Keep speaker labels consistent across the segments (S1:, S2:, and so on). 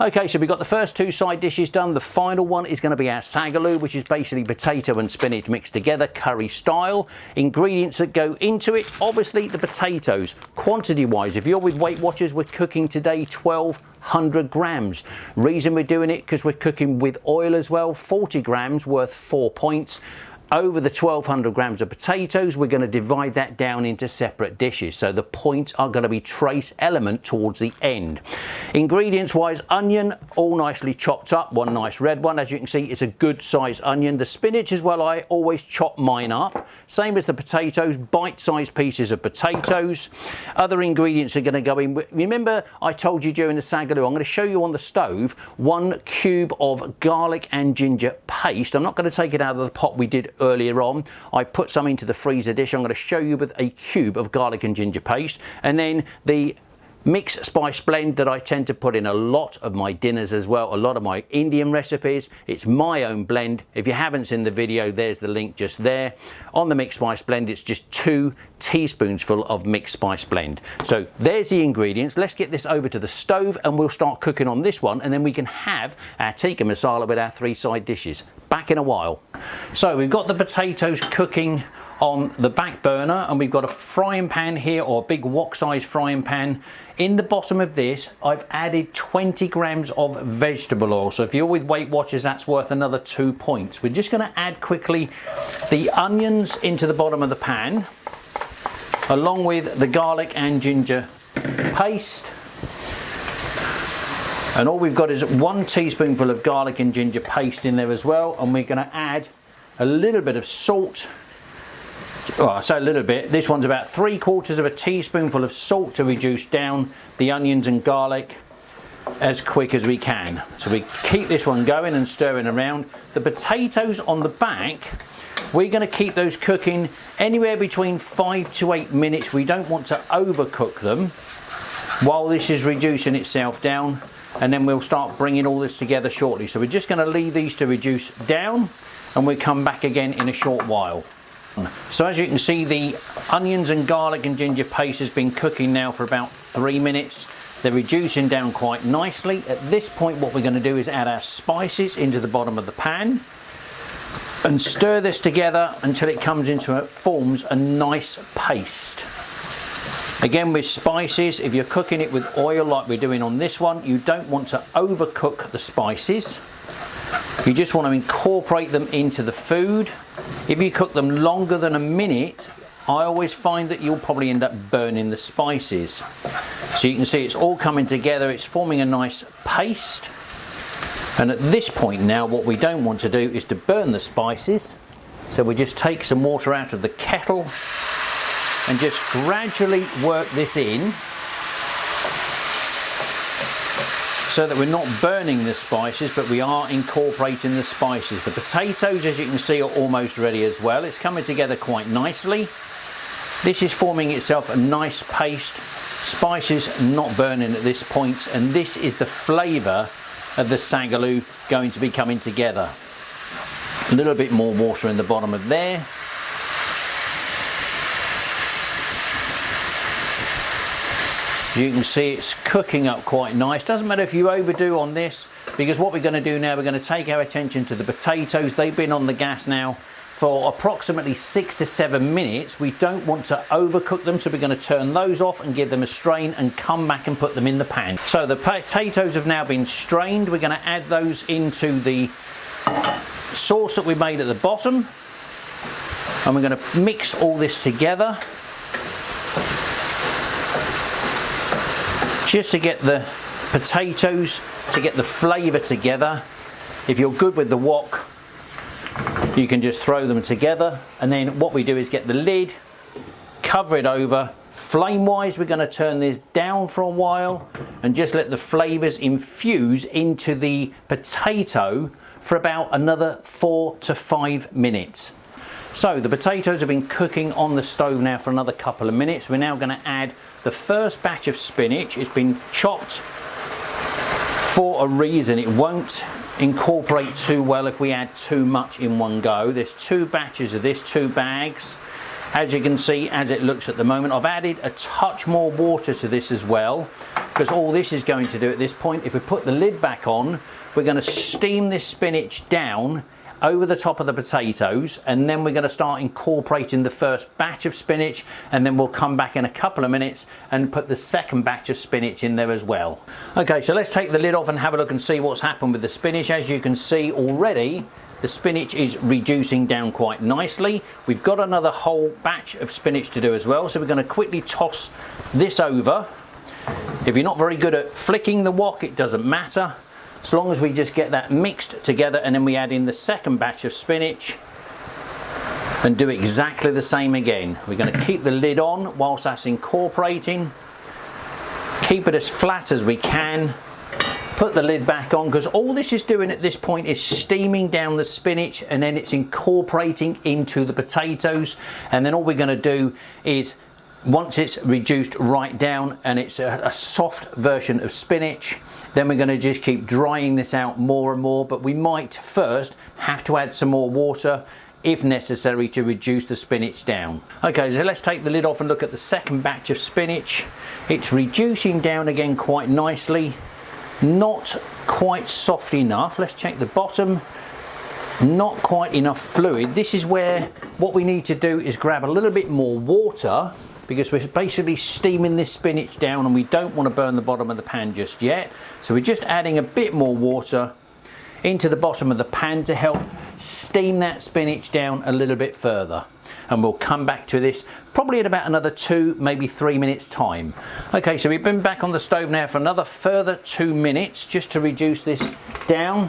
S1: Okay, so we've got the first two side dishes done. The final one is going to be our Sag Aloo, which is basically potato and spinach mixed together, curry style. Ingredients that go into it, obviously the potatoes. Quantity wise, if you're with Weight Watchers, we're cooking today 1,200 grams. Reason we're doing it, because we're cooking with oil as well. 40 grams worth 4 points. Over the 1,200 grams of potatoes, we're going to divide that down into separate dishes. So the points are going to be trace element towards the end. Ingredients wise, onion, all nicely chopped up, one nice red one. As you can see, it's a good size onion. The spinach as well, I always chop mine up. Same as the potatoes, bite-sized pieces of potatoes. Other ingredients are going to go in. Remember, I told you during the Sag Aloo, I'm going to show you on the stove, 1 cube of garlic and ginger paste. I'm not going to take it out of the pot we did earlier on. I put some into the freezer dish. I'm going to show you with a cube of garlic and ginger paste, and then the mixed spice blend that I tend to put in a lot of my dinners as well, a lot of my Indian recipes. It's my own blend. If you haven't seen the video, there's the link just there. On the mixed spice blend, it's just 2 teaspoonsful of mixed spice blend. So there's the ingredients. Let's get this over to the stove and we'll start cooking on this one, and then we can have our tikka masala with our 3 side dishes. Back in a while. So we've got the potatoes cooking on the back burner, and we've got a frying pan here, or a big wok size frying pan. In the bottom of this, I've added 20 grams of vegetable oil. So if you're with Weight Watchers, that's worth another 2 points. We're just going to add quickly the onions into the bottom of the pan, along with the garlic and ginger paste. And all we've got is 1 teaspoonful of garlic and ginger paste in there as well. And we're going to add a little bit of salt. Well, I say a little bit. This one's about 3/4 of a teaspoonful of salt to reduce down the onions and garlic as quick as we can. So we keep this one going and stirring around. The potatoes on the back, we're going to keep those cooking anywhere between 5 to 8 minutes. We don't want to overcook them while this is reducing itself down, and then we'll start bringing all this together shortly. So we're just going to leave these to reduce down, and we'll come back again in a short while. So as you can see, the onions and garlic and ginger paste has been cooking now for about 3 minutes. They're reducing down quite nicely. At this point, what we're going to do is add our spices into the bottom of the pan and stir this together until it comes into forms a nice paste. Again, with spices, if you're cooking it with oil like we're doing on this one, you don't want to overcook the spices. You just want to incorporate them into the food. If you cook them longer than a minute, I always find that you'll probably end up burning the spices. So you can see it's all coming together, it's forming a nice paste. And at this point now, what we don't want to do is to burn the spices. So we just take some water out of the kettle and just gradually work this in, so that we're not burning the spices, but we are incorporating the spices. The potatoes, as you can see, are almost ready as well. It's coming together quite nicely. This is forming itself a nice paste. Spices not burning at this point, and this is the flavour of the Sag Aloo going to be coming together. A little bit more water in the bottom of there. You can see it's cooking up quite nice. Doesn't matter if you overdo on this, because what we're going to do now, we're going to take our attention to the potatoes. They've been on the gas now for approximately 6 to 7 minutes. We don't want to overcook them, so we're going to turn those off and give them a strain and come back and put them in the pan. So the potatoes have now been strained. We're going to add those into the sauce that we made at the bottom, and we're going to mix all this together just to get the potatoes, to get the flavour together. If you're good with the wok, you can just throw them together, and then what we do is get the lid, cover it over. Flame wise, we're going to turn this down for a while and just let the flavours infuse into the potato for about another 4 to 5 minutes. So the potatoes have been cooking on the stove now for another couple of minutes. We're now going to add the first batch of spinach. It's been chopped for a reason. It won't incorporate too well if we add too much in one go. There's 2 batches of this, 2 bags. as you can see, as it looks at the moment. I've added a touch more water to this as well, because all this is going to do at this point, if we put the lid back on, we're going to steam this spinach down over the top of the potatoes, and then we're going to start incorporating the first batch of spinach, and then we'll come back in a couple of minutes and put the second batch of spinach in there as well. Okay, so let's take the lid off and have a look and see what's happened with the spinach. As you can see already, the spinach is reducing down quite nicely. We've got another whole batch of spinach to do as well, so we're going to quickly toss this over. If you're not very good at flicking the wok, it doesn't matter, as long as we just get that mixed together, and then we add in the second batch of spinach and do exactly the same again. We're going to keep the lid on whilst that's incorporating, keep it as flat as we can, put the lid back on, because all this is doing at this point is steaming down the spinach, and then it's incorporating into the potatoes. And then all we're going to do is, once it's reduced right down and it's a soft version of spinach, then we're going to just keep drying this out more and more. But we might first have to add some more water if necessary to reduce the spinach down. Okay, so let's take the lid off and look at the second batch of spinach. It's reducing down again quite nicely, not quite soft enough. Let's check the bottom. Not quite enough fluid. This is where what we need to do is grab a little bit more water, because we're basically steaming this spinach down and we don't want to burn the bottom of the pan just yet. So we're just adding a bit more water into the bottom of the pan to help steam that spinach down a little bit further. And we'll come back to this probably in about another 2, maybe 3 minutes time. Okay, so we've been back on the stove now for another further 2 minutes just to reduce this down,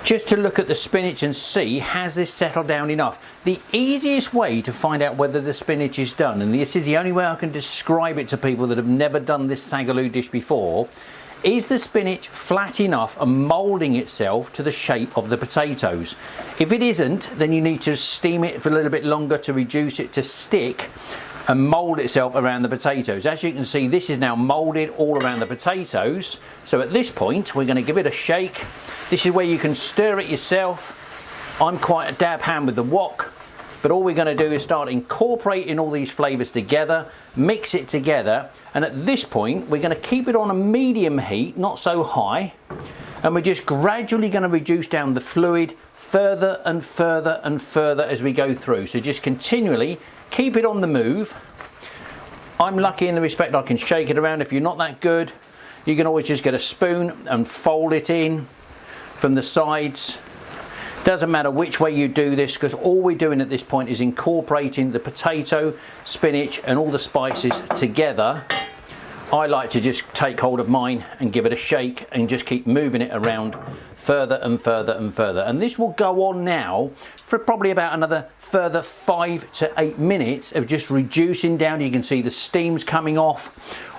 S1: just to look at the spinach and see, has this settled down enough? The easiest way to find out whether the spinach is done, and this is the only way I can describe it to people that have never done this Sag Aloo dish before, is the spinach flat enough and moulding itself to the shape of the potatoes? If it isn't, then you need to steam it for a little bit longer to reduce it to stick and mould itself around the potatoes. As you can see, this is now moulded all around the potatoes. So at this point, we're going to give it a shake. This is where you can stir it yourself. I'm quite a dab hand with the wok, but all we're going to do is start incorporating all these flavours together, mix it together, and at this point we're going to keep it on a medium heat, not so high, and we're just gradually going to reduce down the fluid further and further and further as we go through. So just continually keep it on the move. I'm lucky in the respect I can shake it around. If you're not that good, you can always just get a spoon and fold it in from the sides. Doesn't matter which way you do this, because all we're doing at this point is incorporating the potato, spinach and all the spices together. I like to just take hold of mine and give it a shake and just keep moving it around further and further and further. And this will go on now for probably about another further 5 to 8 minutes of just reducing down. You can see the steam's coming off.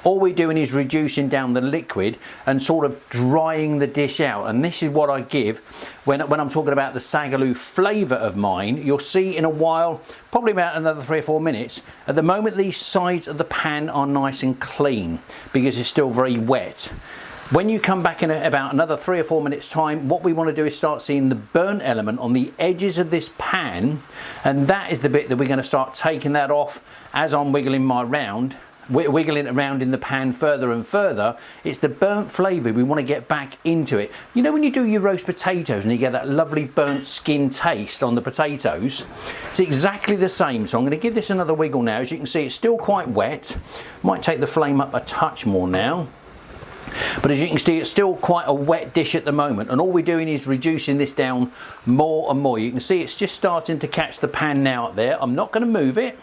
S1: All we're doing is reducing down the liquid and sort of drying the dish out. And this is what I give when I'm talking about the Sag Aloo flavour of mine. You'll see in a while, probably about another 3 or 4 minutes. At the moment, these sides of the pan are nice and clean because it's still very wet. When you come back in about another 3 or 4 minutes time, what we want to do is start seeing the burnt element on the edges of this pan, and that is the bit that we're going to start taking that off as I'm wiggling it around in the pan further and further. It's the burnt flavour we want to get back into it. You know when you do your roast potatoes and you get that lovely burnt skin taste on the potatoes? It's exactly the same. So I'm going to give this another wiggle now. As you can see, it's still quite wet. Might take the flame up a touch more now. But as you can see, it's still quite a wet dish at the moment, and all we're doing is reducing this down more and more. You can see it's just starting to catch the pan now up there. I'm not going to move it.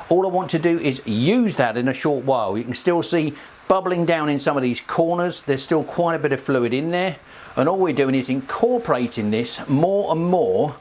S1: All I want to do is use that in a short while. You can still see bubbling down in some of these corners. There's still quite a bit of fluid in there, and all we're doing is incorporating this more and more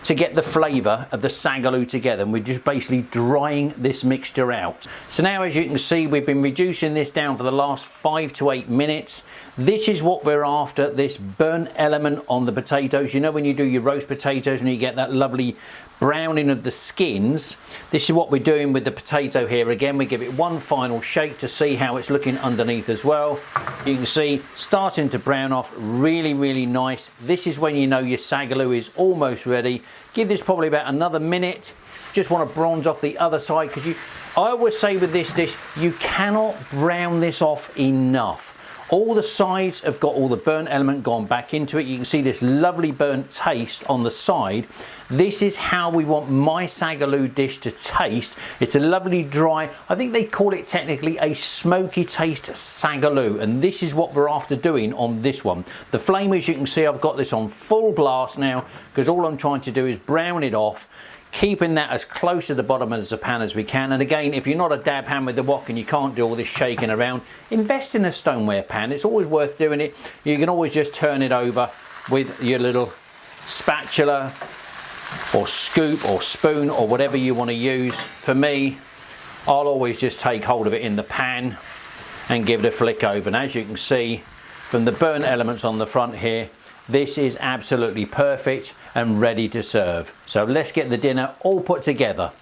S1: to get the flavour of the Sag Aloo together, and we're just basically drying this mixture out. So now, as you can see, we've been reducing this down for the last 5 to 8 minutes. This is what we're after, this burnt element on the potatoes. You know when you do your roast potatoes and you get that lovely browning of the skins? This is what we're doing with the potato here. Again, we give it one final shake to see how it's looking underneath as well. You can see starting to brown off, really, really nice. This is when you know your Sag Aloo is almost ready. Give this probably about another minute, just want to bronze off the other side, because I always say with this dish, you cannot brown this off enough. All the sides have got all the burnt element gone back into it. You can see this lovely burnt taste on the side. This is how we want my Sag Aloo dish to taste. It's a lovely dry, I think they call it technically a smoky taste Sag Aloo, and this is what we're after doing on this one. The flame, as you can see, I've got this on full blast now, because all I'm trying to do is brown it off, keeping that as close to the bottom of the pan as we can. And again, if you're not a dab hand with the wok and you can't do all this shaking around, invest in a stoneware pan. It's always worth doing it. You can always just turn it over with your little spatula or scoop or spoon or whatever you want to use. For me, I'll always just take hold of it in the pan and give it a flick over. And as you can see from the burnt elements on the front here, this is absolutely perfect and ready to serve. So let's get the dinner all put together.